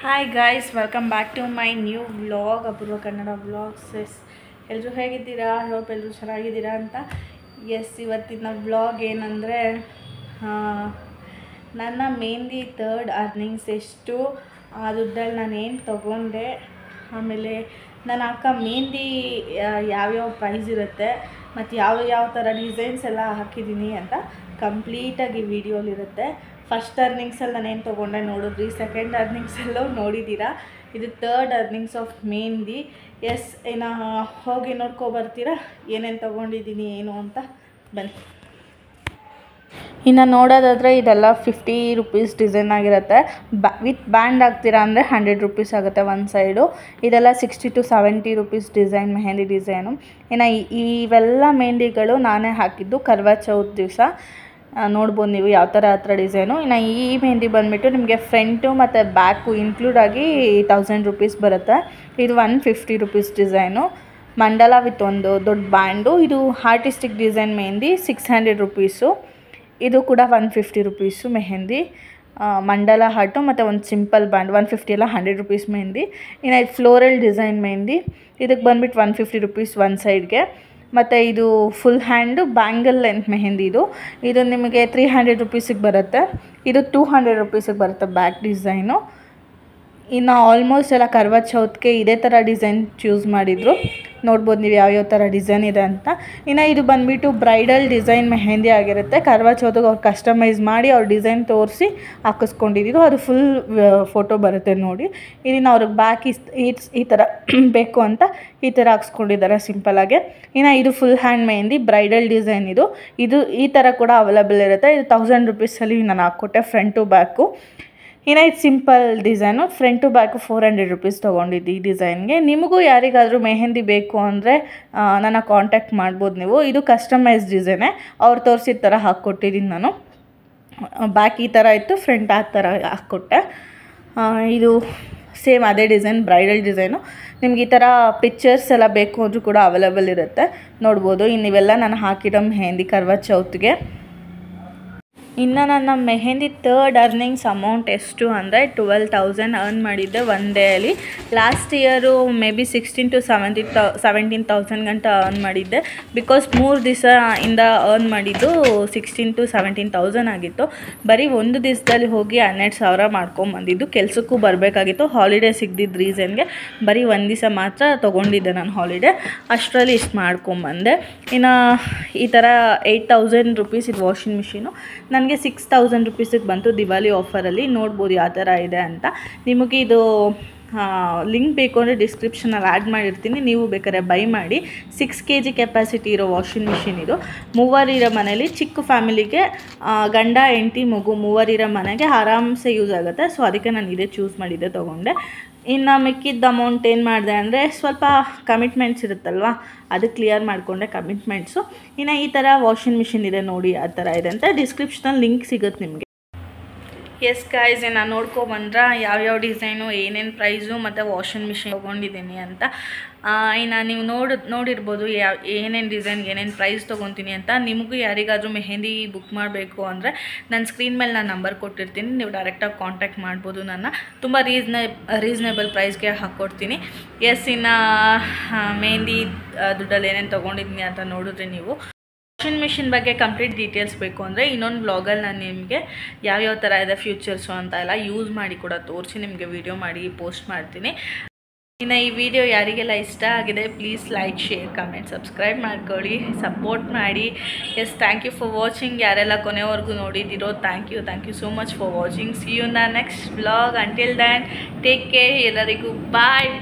Hi guys, welcome back to my new vlog, Apoorva Kannada vlogs. ಎಲ್ಲರೂ ಹೇಗಿದ್ದೀರಾ? Hope ಎಲ್ಲರೂ ಚೆನ್ನಾಗಿದ್ದೀರಾ ಅಂತ. ಇವತ್ತಿನ ವ್ಲಾಗ್ ಏನಂದರೆ, ನನ್ನ ಮೆಹಂದಿ ಥರ್ಡ್ ಅರ್ನಿಂಗ್ಸ್ ಎಷ್ಟು, ಆ ದುಡ್ಡಲ್ಲಿ ನಾನು ಏನು ತೊಗೊಂಡೆ, ಆಮೇಲೆ ನಾನು ಹಾಕೋ ಮೆಹಂದಿ ಯಾವ್ಯಾವ ಪ್ರೈಸ್ ಇರುತ್ತೆ ಮತ್ತು ಯಾವ ಥರ ಡಿಸೈನ್ಸ್ ಎಲ್ಲ ಹಾಕಿದ್ದೀನಿ ಅಂತ ಕಂಪ್ಲೀಟಾಗಿ ವಿಡಿಯೋಲಿರುತ್ತೆ. ಫಸ್ಟ್ ಅರ್ನಿಂಗ್ಸಲ್ಲಿ ನಾನೇನು ತೊಗೊಂಡೆ ನೋಡಿದ್ರಿ, ಸೆಕೆಂಡ್ ಅರ್ನಿಂಗ್ಸಲ್ಲೂ ನೋಡಿದ್ದೀರಾ. ಇದು ಥರ್ಡ್ ಅರ್ನಿಂಗ್ಸ್ ಆಫ್ ಮೆಹಂದಿ. ಇನ್ನು ಹೋಗಿ ನೋಡ್ಕೊಬರ್ತೀರಾ ಏನೇನು ತೊಗೊಂಡಿದ್ದೀನಿ ಏನು ಅಂತ. ಬನ್ನಿ. ಇನ್ನು ನೋಡೋದಾದರೆ ಇದೆಲ್ಲ 50 ರೂಪೀಸ್ ಡಿಸೈನ್ ಆಗಿರುತ್ತೆ. ವಿತ್ ಬ್ಯಾಂಡ್ ಹಾಕ್ತೀರಾ ಅಂದರೆ 100 ರೂಪೀಸ್ ಆಗುತ್ತೆ ಒಂದು ಸೈಡು. ಇದೆಲ್ಲ 60 to 70 rupees design, mehndi design. ಇನ್ನು ಇವೆಲ್ಲ ಮೆಹಂದಿಗಳು ನಾನೇ ಹಾಕಿದ್ದು ಕರ್ವಾ ಚೌತ್ ದಿವಸ. ನೋಡ್ಬೋದು ನೀವು ಯಾವ ಥರ ಡಿಸೈನು. ಇನ್ನು ಈ ಮೆಹಂದಿ ಬಂದುಬಿಟ್ಟು ನಿಮಗೆ ಫ್ರಂಟು ಮತ್ತು ಬ್ಯಾಕು ಇನ್ಕ್ಲೂಡ್ ಆಗಿ 1000 ರೂಪೀಸ್ ಬರುತ್ತೆ. ಇದು 150 ರೂಪೀಸ್ ಡಿಸೈನು. ಮಂಡಲ ವಿತ್ ಒಂದು ದೊಡ್ಡ ಬ್ಯಾಂಡು. ಇದು ಆರ್ಟಿಸ್ಟಿಕ್ ಡಿಸೈನ್ ಮೆಹಂದಿ 600 ರೂಪೀಸು. ಇದು ಕೂಡ 150 ರೂಪೀಸು ಮೆಹಂದಿ. ಮಂಡಲ ಹಾರ್ಟು ಮತ್ತು ಒಂದು ಸಿಂಪಲ್ ಬ್ಯಾಂಡ್ 150 ಎಲ್ಲ 100 ರೂಪೀಸ್ ಮೆಹಂದಿ. ಇನ್ನು ಇದು ಫ್ಲೋರಲ್ ಡಿಸೈನ್ ಮೆಹಂದಿ. ಇದಕ್ಕೆ ಬಂದುಬಿಟ್ಟು 150 ರೂಪೀಸ್ ಒಂದು ಸೈಡ್ಗೆ. ಮತ್ತು ಇದು full hand bangle length mehndi. ಇದು ನಿಮಗೆ 300 ರೂಪೀಸಿಗೆ ಬರುತ್ತೆ. ಇದು 200 ರೂಪೀಸಿಗೆ ಬರುತ್ತೆ ಬ್ಯಾಕ್ ಡಿಸೈನು. ಇನ್ನು ಆಲ್ಮೋಸ್ಟ್ ಎಲ್ಲ ಕರ್ವಾ ಚೌತ್ಗೆ ಇದೇ ಥರ ಡಿಸೈನ್ ಚೂಸ್ ಮಾಡಿದರು. ನೋಡ್ಬೋದು ನೀವು ಯಾವ್ಯಾವ ಥರ ಡಿಸೈನ್ ಇದೆ ಅಂತ. ಇನ್ನು ಇದು ಬಂದುಬಿಟ್ಟು ಬ್ರೈಡಲ್ ಡಿಸೈನ್ ಮೆಹಂದಿ ಆಗಿರುತ್ತೆ. ಕರ್ವಾ ಚೌತ್ಗೆ ಅವ್ರು ಕಸ್ಟಮೈಸ್ ಮಾಡಿ ಅವ್ರು ಡಿಸೈನ್ ತೋರಿಸಿ ಹಾಕಿಸ್ಕೊಂಡಿದ್ದು. ಅದು ಫುಲ್ ಫೋಟೋ ಬರುತ್ತೆ ನೋಡಿ. ಇದನ್ನು ಅವ್ರಿಗೆ ಬ್ಯಾಕ್ ಈ ಥರ ಬೇಕು ಅಂತ ಈ ಥರ ಹಾಕ್ಸ್ಕೊಂಡಿದ್ದಾರೆ ಸಿಂಪಲಾಗೆ. ಇನ್ನು ಇದು full hand mehndi bridal design. ಇದು ಈ ಥರ ಕೂಡ ಅವೈಲೇಬಲ್ ಇರುತ್ತೆ. ಇದು 1000 ರೂಪೀಸಲ್ಲಿ ನಾನು ಹಾಕ್ಕೊಟ್ಟೆ ಫ್ರಂಟ್ ಟು ಬ್ಯಾಕು. ಇನ್ನು ಇದು simple design. Front to back 400 rupees ತೊಗೊಂಡಿದ್ದು ಈ ಡಿಸೈನ್ಗೆ. ನಿಮಗೂ ಯಾರಿಗಾದರೂ ಮೆಹಂದಿ ಬೇಕು ಅಂದರೆ ನನ್ನ ಕಾಂಟ್ಯಾಕ್ಟ್ ಮಾಡ್ಬೋದು ನೀವು. ಇದು ಕಸ್ಟಮೈಸ್ ಡಿಸೈನೇ, ಅವ್ರು ತೋರಿಸಿದ ಥರ ಹಾಕ್ಕೊಟ್ಟಿದ್ದೀನಿ ನಾನು. ಬ್ಯಾಕ್ ಈ ಥರ ಇತ್ತು, ಫ್ರಂಟ್ ಆ ಥರ ಹಾಕ್ಕೊಟ್ಟೆ. ಇದು ಸೇಮ್ ಅದೇ ಡಿಸೈನ್, ಬ್ರೈಡಲ್ ಡಿಸೈನು. ನಿಮ್ಗೆ ಈ ಥರ ಪಿಕ್ಚರ್ಸ್ ಎಲ್ಲ ಬೇಕು ಅಂದರೂ ಕೂಡ ಅವೈಲೇಬಲ್ ಇರುತ್ತೆ. ನೋಡ್ಬೋದು. ಇನ್ನಿವೆಲ್ಲ ನಾನು ಹಾಕಿರೋ ಮೆಹಂದಿ ಕರ್ವಾ ಚೌತ್ಗೆ. ಇನ್ನು ನನ್ನ ಮೆಹಂದಿ ಥರ್ಡ್ ಅರ್ನಿಂಗ್ಸ್ ಅಮೌಂಟ್ ಎಷ್ಟು ಅಂದರೆ 12,000 ಅರ್ನ್ ಮಾಡಿದ್ದೆ ಒನ್ ಡೇಯಲ್ಲಿ. Last year may be 16,000 to 17,000 ಗಂಟ ಅರ್ನ್ ಮಾಡಿದ್ದೆ. ಬಿಕಾಸ್ 3 ದಿವಸ ಇಂದ ಅರ್ನ್ ಮಾಡಿದ್ದು 16,000 to 17,000 ಆಗಿತ್ತು. ಬರೀ ಒಂದು ದಿವಸದಲ್ಲಿ ಹೋಗಿ 12,000 ಮಾಡ್ಕೊಂಬಂದಿದ್ದು. ಕೆಲಸಕ್ಕೂ ಬರಬೇಕಾಗಿತ್ತು, ಹಾಲಿಡೇ ಸಿಗ್ದಿದ್ದು ರೀಸನ್ಗೆ ಬರೀ ಒಂದು ದಿವಸ ಮಾತ್ರ ತೊಗೊಂಡಿದ್ದೆ ನಾನು ಹಾಲಿಡೇ. ಅಷ್ಟರಲ್ಲಿ ಇಷ್ಟು ಮಾಡ್ಕೊಂಬಂದೆ. ಇನ್ನು ಈ ಥರ 8,000 ರೂಪೀಸ್ ಇದು ವಾಷಿಂಗ್ ಮಿಷಿನು. ನನಗೆ 6,000 ರೂಪೀಸಿಗೆ ಬಂತು ದಿವಾಲಿ ಆಫರಲ್ಲಿ. ನೋಡ್ಬೋದು ಯಾವ ಥರ ಇದೆ ಅಂತ. ನಿಮಗೆ ಇದು ಲಿಂಕ್ ಬೇಕು ಅಂದರೆ ಡಿಸ್ಕ್ರಿಪ್ಷನಲ್ಲಿ ಆ್ಯಡ್ ಮಾಡಿರ್ತೀನಿ, ನೀವು ಬೇಕಾದ್ರೆ ಬೈ ಮಾಡಿ. 6 kg ಕೆಪಾಸಿಟಿ ಇರೋ ವಾಷಿಂಗ್ ಮಿಷಿನ್ ಇದು. ಮೂವರಿರೋ ಮನೇಲಿ, ಚಿಕ್ಕ ಫ್ಯಾಮಿಲಿಗೆ, ಗಂಡ ಹೆಂಡತಿ ಮಗು ಮೂವರಿರೋ ಮನೆಗೆ ಆರಾಮ್ಸೆ ಯೂಸ್ ಆಗುತ್ತೆ. ಸೊ ಅದಕ್ಕೆ ನಾನು ಇದೇ ಚೂಸ್ ಮಾಡಿದ್ದೆ, ತೊಗೊಂಡೆ. ಇನ್ನು ಮಿಕ್ಕಿದ್ದ ಅಮೌಂಟ್ ಏನು ಮಾಡಿದೆ ಅಂದರೆ, ಸ್ವಲ್ಪ ಕಮಿಟ್ಮೆಂಟ್ಸ್ ಇರುತ್ತಲ್ವ, ಅದು ಕ್ಲಿಯರ್ ಮಾಡಿಕೊಂಡೆ ಕಮಿಟ್ಮೆಂಟ್ಸು. ಇನ್ನು ಈ ಥರ ವಾಷಿಂಗ್ ಮಿಷಿನ್ ಇದೆ ನೋಡಿ, ಆ ಥರ ಇದೆ ಅಂತ ಡಿಸ್ಕ್ರಿಪ್ಷನಲ್ಲಿ ಲಿಂಕ್ ಸಿಗುತ್ತೆ ನಿಮಗೆ. ಗಾಯ್ಸ್, ನಾನು ನೋಡ್ಕೊಬಂದ್ರೆ ಯಾವ್ಯಾವ ಡಿಸೈನು, ಏನೇನು ಪ್ರೈಸು ಮತ್ತು ವಾಷಿಂಗ್ ಮಿಷಿನ್ ತೊಗೊಂಡಿದ್ದೀನಿ ಅಂತ. ಇನ್ನು ನೀವು ನೋಡಿರ್ಬೋದು ಏನೇನು ಡಿಸೈನ್ಗೆ ಏನೇನು ಪ್ರೈಸ್ ತೊಗೊತೀನಿ ಅಂತ. ನಿಮಗೂ ಯಾರಿಗಾದರೂ ಮೆಹಂದಿ ಬುಕ್ ಮಾಡಬೇಕು ಅಂದರೆ ನನ್ನ ಸ್ಕ್ರೀನ್ ಮೇಲೆ ನಾನು ನಂಬರ್ ಕೊಟ್ಟಿರ್ತೀನಿ, ನೀವು ಡೈರೆಕ್ಟಾಗಿ ಕಾಂಟ್ಯಾಕ್ಟ್ ಮಾಡ್ಬೋದು. ನನ್ನ ತುಂಬ ರೀಸ್ನೇಬಲ್ ಪ್ರೈಸ್ಗೆ ಹಾಕ್ಕೊಡ್ತೀನಿ. ಇನ್ನು ಮೆಹಂದಿ ದುಡ್ಡಲ್ಲಿ ಏನೇನು ತೊಗೊಂಡಿದ್ದೀನಿ ಅಂತ ನೋಡಿದ್ರೆ ನೀವು. ವಾಷಿಂಗ್ ಮಿಷಿನ್ ಬಗ್ಗೆ ಕಂಪ್ಲೀಟ್ ಡೀಟೇಲ್ಸ್ ಬೇಕು ಅಂದರೆ ಇನ್ನೊಂದು ಬ್ಲಾಗಲ್ಲಿ ನಾನು ನಿಮಗೆ ಯಾವ್ಯಾವ ಥರ ಇದೆ ಫ್ಯೂಚರ್ಸು ಅಂತ ಎಲ್ಲ ಯೂಸ್ ಮಾಡಿ ಕೂಡ ತೋರಿಸಿ ನಿಮಗೆ ವಿಡಿಯೋ ಮಾಡಿ ಪೋಸ್ಟ್ ಮಾಡ್ತೀನಿ. ಇನ್ನು ಈ ವಿಡಿಯೋ ಯಾರಿಗೆಲ್ಲ ಇಷ್ಟ ಆಗಿದೆ please like, share, comment, subscribe ಮಾಡ್ಕೊಳ್ಳಿ, ಸಪೋರ್ಟ್ ಮಾಡಿ. Thank you for watching. ಯಾರೆಲ್ಲ ಕೊನೆವರೆಗೂ ನೋಡಿದ್ದೀರೋ thank you so much for watching. See you in the next vlog. Until then take care. ಎಲ್ಲರಿಗೂ ಬಾಯ್.